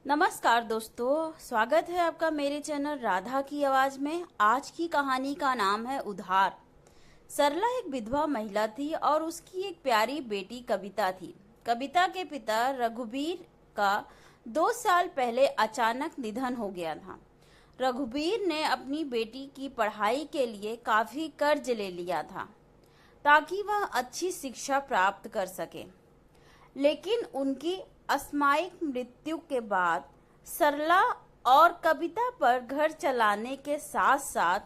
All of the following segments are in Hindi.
नमस्कार दोस्तों, स्वागत है आपका मेरे चैनल राधा की आवाज में। आज की कहानी का नाम है उधार। सरला एक विधवा महिला थी और उसकी एक प्यारी बेटी कविता थी। कविता के पिता रघुबीर का 2 साल पहले अचानक निधन हो गया था। रघुबीर ने अपनी बेटी की पढ़ाई के लिए काफी कर्ज ले लिया था ताकि वह अच्छी शिक्षा प्राप्त कर सके। लेकिन उनकी असामयिक मृत्यु के बाद सरला और कविता पर घर चलाने के साथ साथ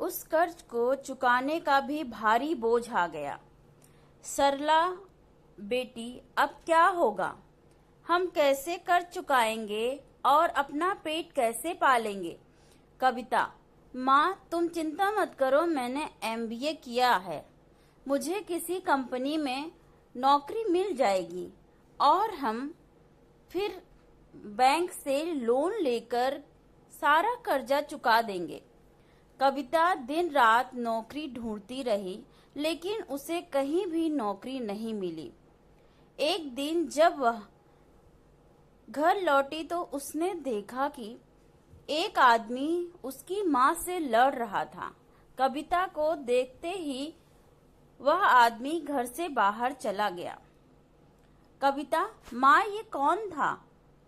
उस कर्ज को चुकाने का भी भारी बोझ आ गया। सरला, बेटी, अब क्या होगा? हम कैसे कर्ज चुकाएंगे और अपना पेट कैसे पालेंगे? कविता, माँ तुम चिंता मत करो, मैंने एमबीए किया है। मुझे किसी कंपनी में नौकरी मिल जाएगी और हम फिर बैंक से लोन लेकर सारा कर्जा चुका देंगे। कविता दिन रात नौकरी ढूंढती रही, लेकिन उसे कहीं भी नौकरी नहीं मिली। एक दिन जब वह घर लौटी तो उसने देखा कि एक आदमी उसकी माँ से लड़ रहा था। कविता को देखते ही वह आदमी घर से बाहर चला गया। कविता, माँ ये कौन था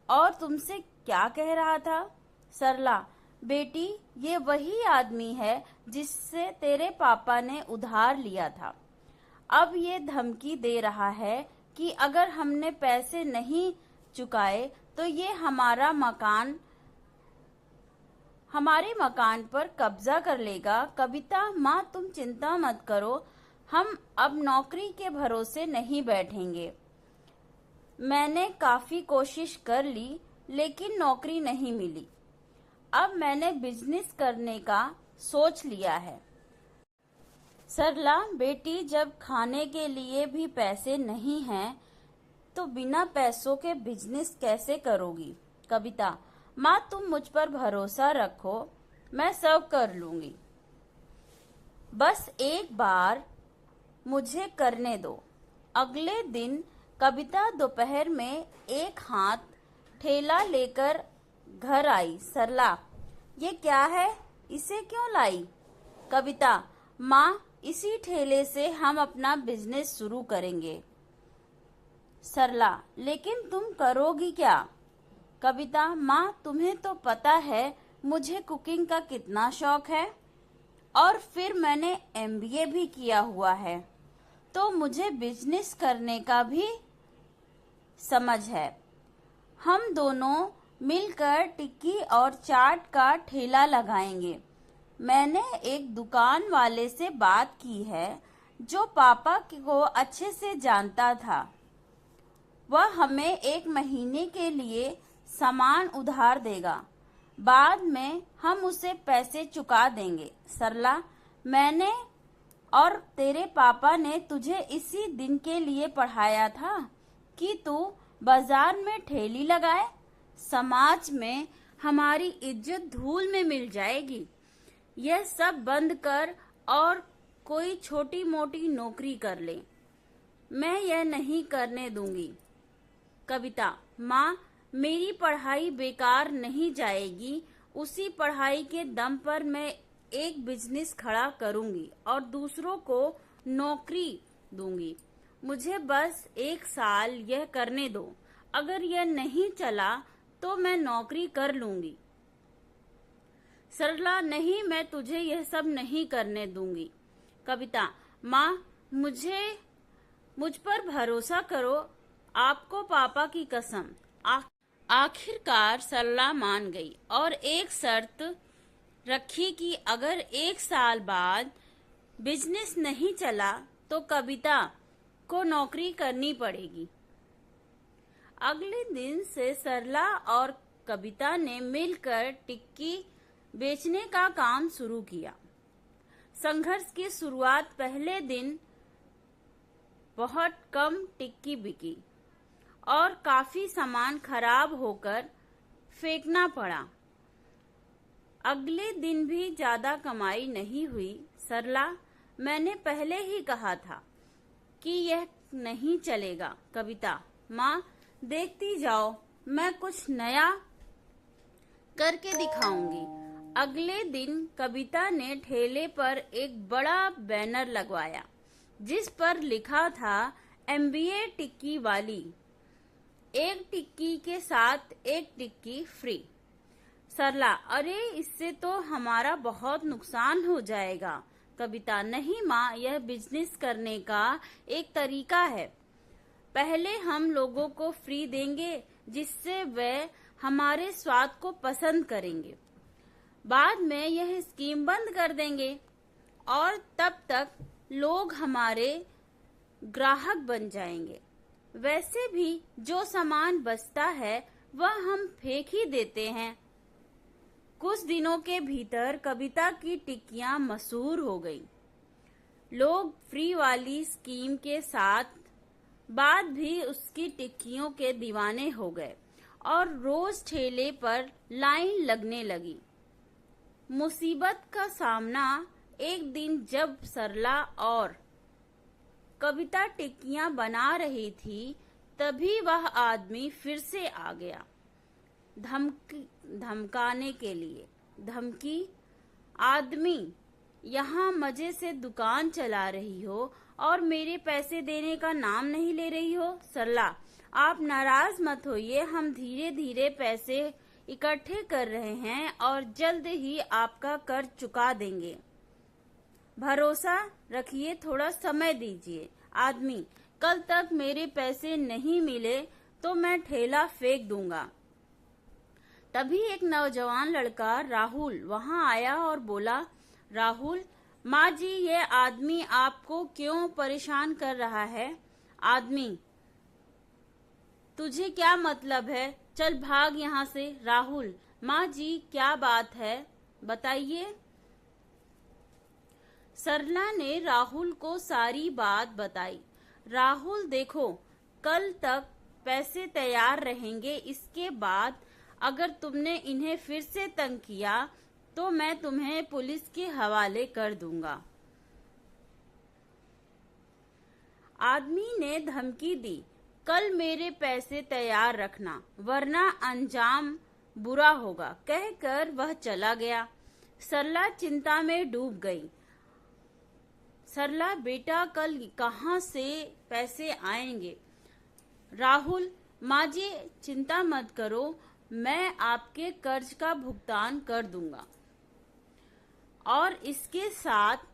और तुमसे क्या कह रहा था? सरला, बेटी ये वही आदमी है जिससे तेरे पापा ने उधार लिया था। अब ये धमकी दे रहा है कि अगर हमने पैसे नहीं चुकाए तो ये हमारे मकान पर कब्जा कर लेगा। कविता, माँ तुम चिंता मत करो, हम अब नौकरी के भरोसे नहीं बैठेंगे। मैंने काफी कोशिश कर ली लेकिन नौकरी नहीं मिली। अब मैंने बिजनेस करने का सोच लिया है। सरला, बेटी जब खाने के लिए भी पैसे नहीं हैं तो बिना पैसों के बिजनेस कैसे करोगी? कविता, माँ तुम मुझ पर भरोसा रखो, मैं सब कर लूंगी। बस एक बार मुझे करने दो। अगले दिन कविता दोपहर में एक हाथ ठेला लेकर घर आई। सरला, ये क्या है, इसे क्यों लाई? कविता, माँ इसी ठेले से हम अपना बिजनेस शुरू करेंगे। सरला, लेकिन तुम करोगी क्या? कविता, माँ तुम्हें तो पता है मुझे कुकिंग का कितना शौक है और फिर मैंने एमबीए भी किया हुआ है, तो मुझे बिजनेस करने का भी समझ है। हम दोनों मिलकर टिक्की और चाट का ठेला लगाएंगे। मैंने एक दुकान वाले से बात की है जो पापा को अच्छे से जानता था। वह हमें 1 महीने के लिए सामान उधार देगा, बाद में हम उसे पैसे चुका देंगे। सरला, मैंने और तेरे पापा ने तुझे इसी दिन के लिए पढ़ाया था कि तू बाजार में ठेली लगाए। समाज में हमारी इज्जत धूल में मिल जाएगी। यह सब बंद कर और कोई छोटी मोटी नौकरी कर ले। मैं यह नहीं करने दूंगी। कविता, माँ मेरी पढ़ाई बेकार नहीं जाएगी। उसी पढ़ाई के दम पर मैं एक बिजनेस खड़ा करूंगी और दूसरों को नौकरी दूंगी। मुझे बस 1 साल यह करने दो। अगर यह नहीं चला तो मैं नौकरी कर लूंगी। सरला, नहीं, मैं तुझे यह सब नहीं करने दूंगी। कविता, माँ मुझ पर भरोसा करो, आपको पापा की कसम। आखिरकार सरला मान गई और एक शर्त रखी कि अगर 1 साल बाद बिजनेस नहीं चला तो कविता को नौकरी करनी पड़ेगी। अगले दिन से सरला और कविता ने मिलकर टिक्की बेचने का काम शुरू किया। संघर्ष की शुरुआत पहले दिन बहुत कम टिक्की बिकी और काफी सामान खराब होकर फेंकना पड़ा। अगले दिन भी ज्यादा कमाई नहीं हुई। सरला, मैंने पहले ही कहा था कि यह नहीं चलेगा। कविता, माँ देखती जाओ, मैं कुछ नया करके दिखाऊंगी। अगले दिन कविता ने ठेले पर एक बड़ा बैनर लगवाया जिस पर लिखा था MBA टिक्की वाली, एक टिक्की के साथ एक टिक्की फ्री। सरला, अरे इससे तो हमारा बहुत नुकसान हो जाएगा। कविता, नहीं माँ, यह बिजनेस करने का एक तरीका है। पहले हम लोगों को फ्री देंगे जिससे वे हमारे स्वाद को पसंद करेंगे। बाद में यह स्कीम बंद कर देंगे और तब तक लोग हमारे ग्राहक बन जाएंगे। वैसे भी जो सामान बचता है वह हम फेंक ही देते हैं। कुछ दिनों के भीतर कविता की टिक्कियां मशहूर हो गई। लोग फ्री वाली स्कीम के साथ बाद भी उसकी टिक्कियों के दीवाने हो गए और रोज ठेले पर लाइन लगने लगी। मुसीबत का सामना एक दिन जब सरला और कविता टिक्कियां बना रही थी, तभी वह आदमी फिर से आ गया धमकाने के लिए। धमकी, आदमी, यहाँ मजे से दुकान चला रही हो और मेरे पैसे देने का नाम नहीं ले रही हो। सरला, आप नाराज मत होइए, हम धीरे धीरे पैसे इकट्ठे कर रहे हैं और जल्द ही आपका कर्ज चुका देंगे। भरोसा रखिए, थोड़ा समय दीजिए। आदमी, कल तक मेरे पैसे नहीं मिले तो मैं ठेला फेंक दूंगा। तभी एक नौजवान लड़का राहुल वहां आया और बोला, राहुल, माँ जी, ये आदमी आपको क्यों परेशान कर रहा है? आदमी, तुझे क्या मतलब है? चल भाग यहाँ से। राहुल, माँ जी, क्या बात है, बताइए। सरला ने राहुल को सारी बात बताई। राहुल, देखो, कल तक पैसे तैयार रहेंगे, इसके बाद अगर तुमने इन्हें फिर से तंग किया तो मैं तुम्हें पुलिस के हवाले कर दूंगा। आदमी ने धमकी दी, कल मेरे पैसे तैयार रखना वरना अंजाम बुरा होगा। कहकर वह चला गया। सरला चिंता में डूब गई। सरला, बेटा, कल कहाँ से पैसे आएंगे? राहुल, माँ जी, चिंता मत करो, मैं आपके कर्ज का भुगतान कर दूंगा और इसके साथ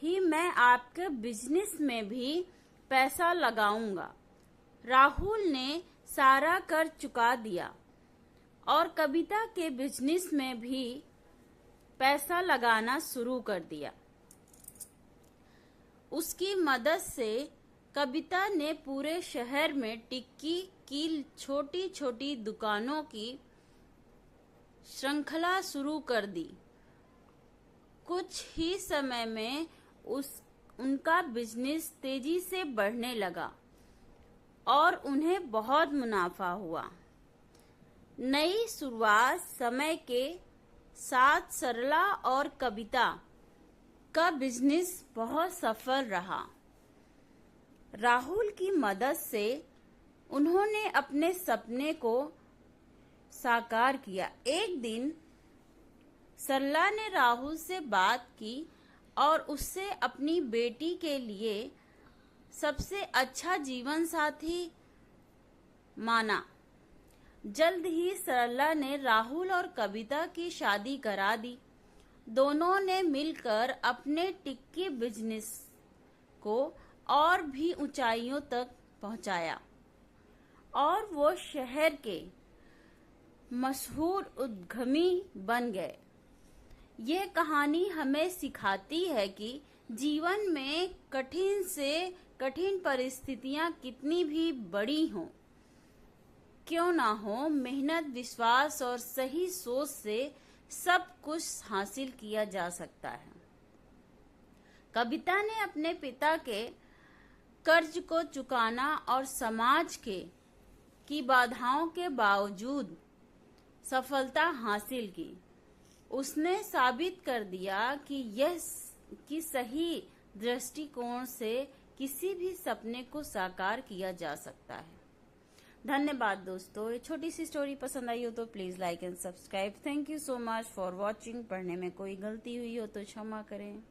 ही मैं आपके बिजनेस में भी पैसा लगाऊंगा। राहुल ने सारा कर्ज चुका दिया और कविता के बिजनेस में भी पैसा लगाना शुरू कर दिया। उसकी मदद से कविता ने पूरे शहर में टिक्की की छोटी छोटी दुकानों की श्रृंखला शुरू कर दी। कुछ ही समय में उनका बिजनेस तेजी से बढ़ने लगा और उन्हें बहुत मुनाफा हुआ। नई शुरुआत समय के साथ सरला और कविता का बिजनेस बहुत सफल रहा। राहुल की मदद से उन्होंने अपने सपने को साकार किया। एक दिन सरला ने राहुल से बात की और उससे अपनी बेटी के लिए सबसे अच्छा जीवन साथी माना। जल्द ही सरला ने राहुल और कविता की शादी करा दी। दोनों ने मिलकर अपने टिक्की बिजनेस को और भी ऊंचाइयों तक पहुंचाया और वो शहर के मशहूर उद्यमी बन गए। ये कहानी हमें सिखाती है कि जीवन में कठिन से कठिन परिस्थितियां कितनी भी बड़ी हों क्यों ना हो, मेहनत, विश्वास और सही सोच से सब कुछ हासिल किया जा सकता है। कविता ने अपने पिता के कर्ज को चुकाना और समाज की बाधाओं के बावजूद सफलता हासिल की। उसने साबित कर दिया कि सही दृष्टिकोण से किसी भी सपने को साकार किया जा सकता है। धन्यवाद दोस्तों। ये छोटी सी स्टोरी पसंद आई हो तो please like and subscribe. Thank you so much for watching. पढ़ने में कोई गलती हुई हो तो क्षमा करें।